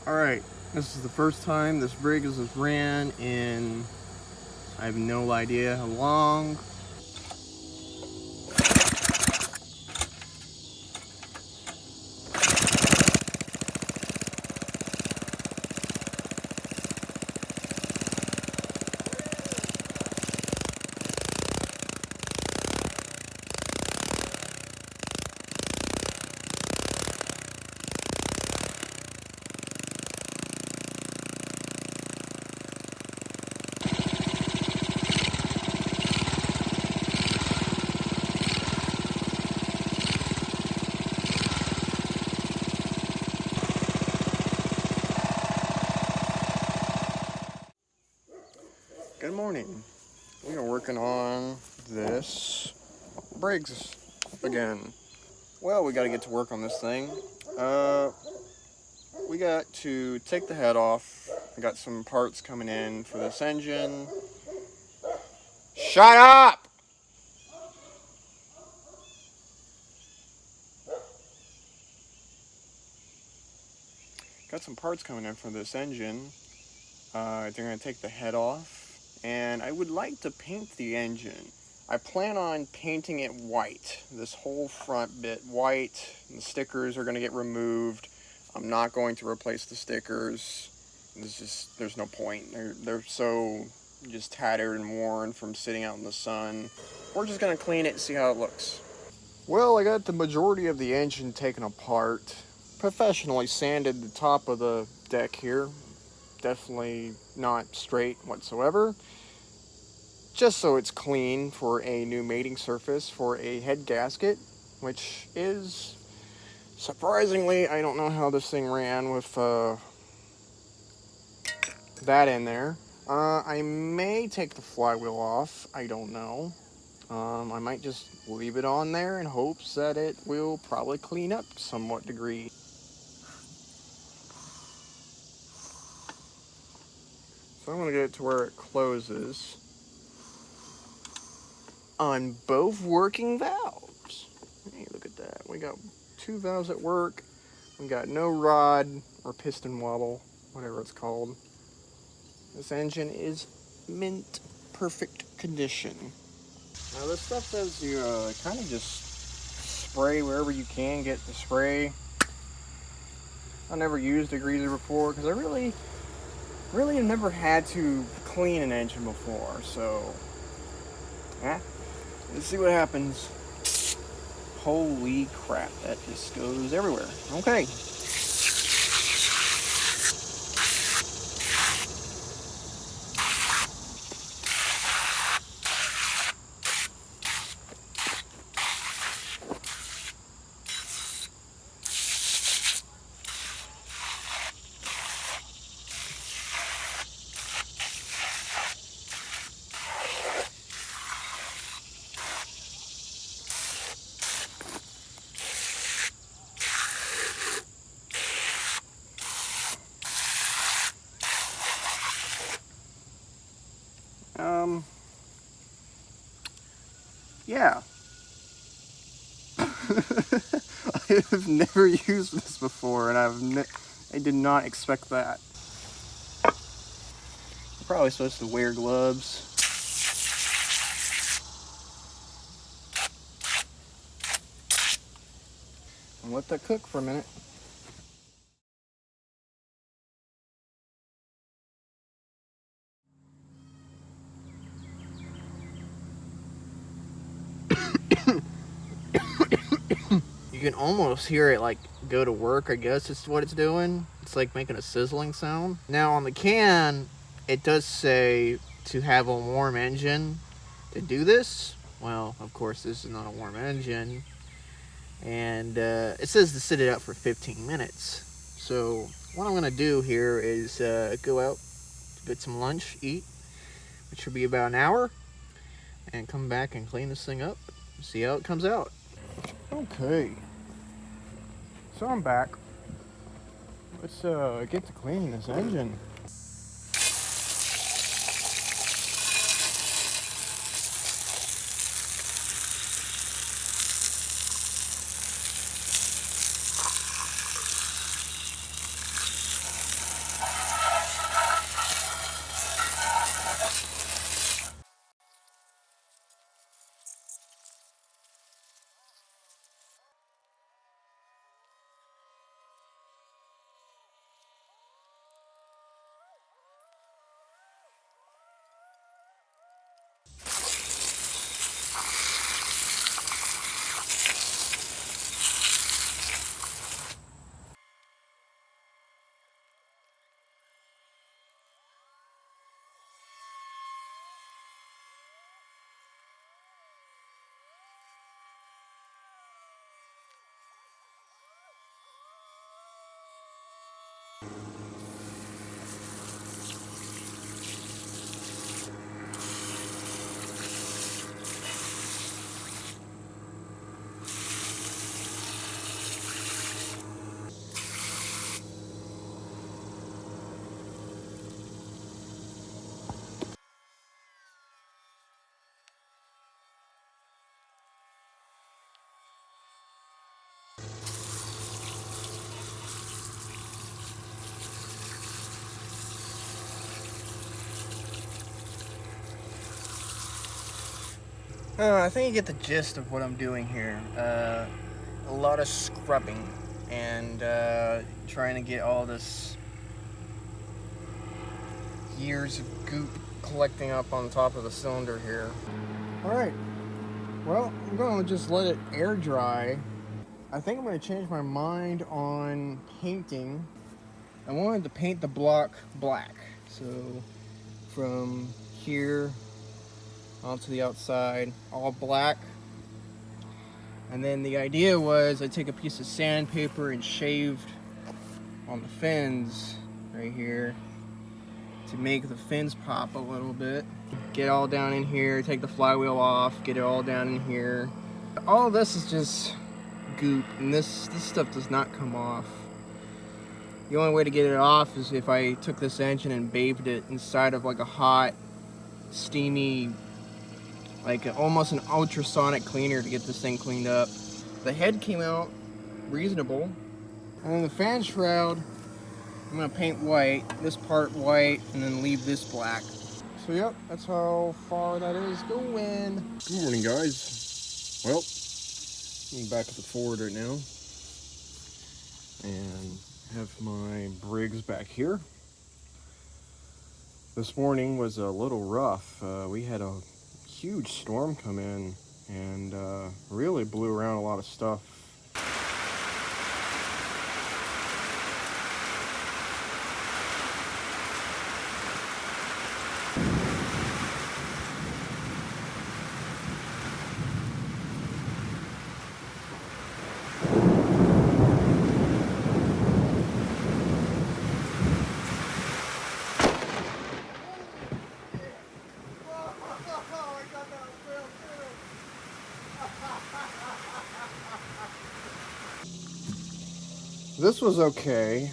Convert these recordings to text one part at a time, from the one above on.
Alright, this is the first time this Briggs has ran in, I have no idea how long. Good morning. We are working on this Briggs again. Well, we got to get to work on this thing. We got to take the head off. I got some parts coming in for this engine. Shut up! Got some parts coming in for this engine. They're going to take the head off. And I would like to paint the engine. I plan on painting it white. This whole front bit white. The stickers are going to get removed. I'm not going to replace the stickers. There's no point. They're so just tattered and worn from sitting out in the sun. We're just going to clean it and see how it looks. Well, I got the majority of the engine taken apart. Professionally sanded the top of the deck here. Definitely not straight whatsoever. Just so it's clean for a new mating surface for a head gasket, which is surprisingly, I don't know how this thing ran with that in there. I may take the flywheel off, I don't know. I might just leave it on there in hopes that it will probably clean up somewhat degree. So I'm going to get it to where it closes on both working valves. Hey, look at that. We got 2 valves at work. We got no rod or piston wobble, whatever it's called. This engine is mint perfect condition. Now this stuff says you kind of just spray wherever you can get the spray. I never used a degreaser before because I really have never had to clean an engine before, so yeah. Let's see what happens. Holy crap, that just goes everywhere. Okay. Yeah. I've never used this before, and I did not expect that. I'm probably supposed to wear gloves. And let that cook for a minute. You can almost hear it like go to work, I guess is what it's doing. It's like making a sizzling sound. Now on the can, it does say to have a warm engine to do this. Well, of course this is not a warm engine. And it says to sit it out for 15 minutes. So what I'm gonna do here is go out, get some lunch, eat, which will be about an hour, and come back and clean this thing up, see how it comes out. Okay. So I'm back. Let's get to cleaning this engine. I think you get the gist of what I'm doing here. A lot of scrubbing and trying to get all this years of goop collecting up on top of the cylinder here. Alright, well, I'm going to just let it air dry. I think I'm going to change my mind on painting. I wanted to paint the block black, so from here onto the outside, all black. And then the idea was I take a piece of sandpaper and shaved on the fins right here to make the fins pop a little bit. Get it all down in here, take the flywheel off, get it all down in here. All of this is just goop, and this stuff does not come off. The only way to get it off is if I took this engine and bathed it inside of like a hot, steamy, like almost an ultrasonic cleaner to get this thing cleaned up. The head came out reasonable. And then the fan shroud, I'm gonna paint white, this part white, and then leave this black. So yep, that's how far that is going. Good morning, guys. Well, I'm back at the Ford right now. And have my Briggs back here. This morning was a little rough. We had a huge storm come in and really blew around a lot of stuff. This was okay.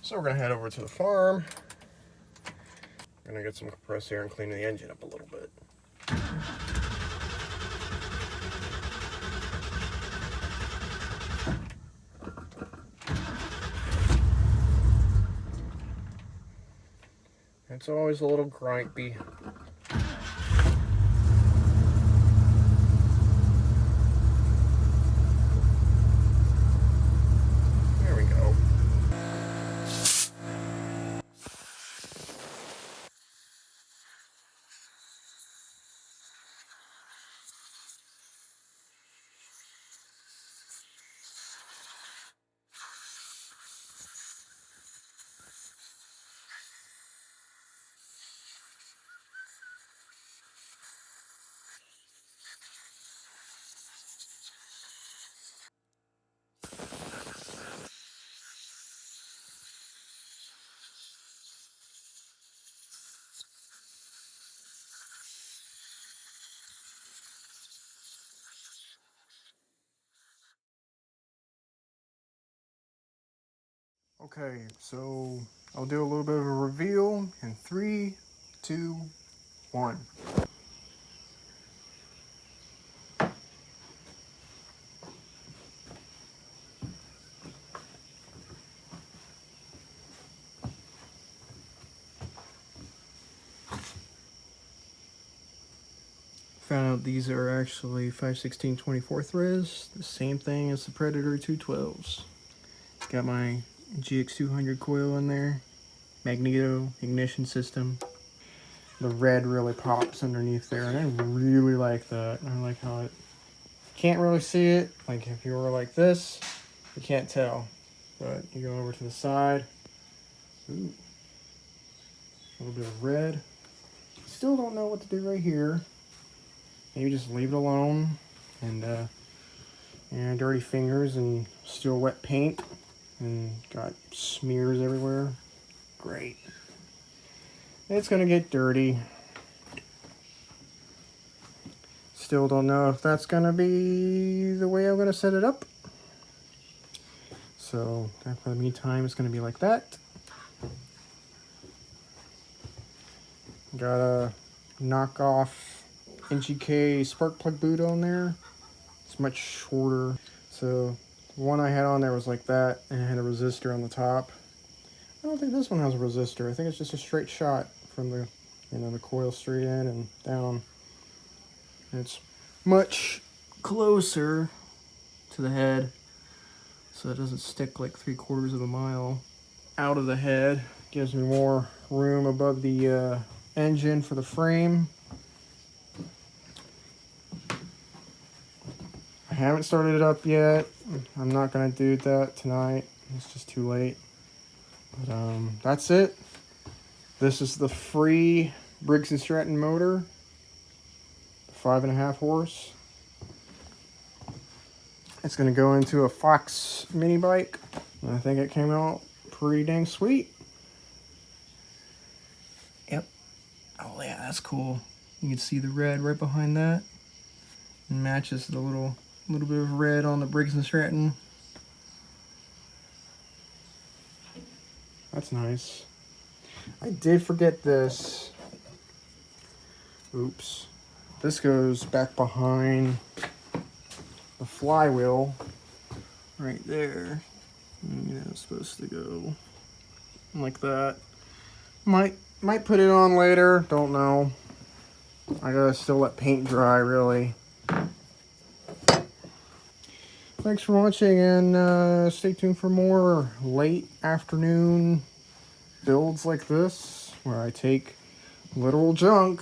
So we're gonna head over to the farm. We're gonna get some compressed air and clean the engine up a little bit. It's always a little gripey. There we go. Okay, so I'll do a little bit of a reveal in 3, 2, 1. Found out these are actually 5/16/24 threads, the same thing as the Predator 212s. Got my GX200 coil in there, magneto ignition system. The red really pops underneath there, and I really like that. I like how it, can't really see it. Like if you were like this, you can't tell. But you go over to the side, ooh, a little bit of red. Still don't know what to do right here. Maybe just leave it alone, and dirty fingers and still wet paint, and got smears everywhere. Great. It's gonna get dirty. Still don't know if that's gonna be the way I'm gonna set it up. So for the meantime, it's gonna be like that. Got a knockoff NGK spark plug boot on there. It's much shorter. So The one I had on there was like that, and it had a resistor on the top. I don't think this one has a resistor. I think it's just a straight shot from the, the coil straight in and down. And it's much closer to the head, so it doesn't stick like 3/4 of a mile out of the head. Gives me more room above the engine for the frame. I haven't started it up yet. I'm not going to do that tonight. It's just too late. But that's it. This is the free Briggs & Stratton motor. 5.5 horse. It's going to go into a Fox mini bike. And I think it came out pretty dang sweet. Yep. Oh yeah, that's cool. You can see the red right behind that. It matches the little bit of red on the Briggs & Stratton. That's nice. I did forget this. Oops. This goes back behind the flywheel right there. It's supposed to go like that. Might put it on later, don't know. I gotta still let paint dry, really. Thanks for watching, and stay tuned for more late afternoon builds like this, where I take literal junk,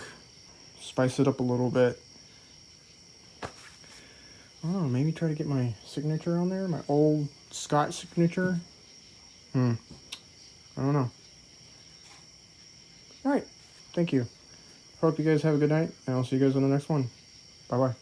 spice it up a little bit. Oh, maybe try to get my signature on there, my old Scott signature. I don't know. All right, thank you. Hope you guys have a good night, and I'll see you guys on the next one. Bye-bye.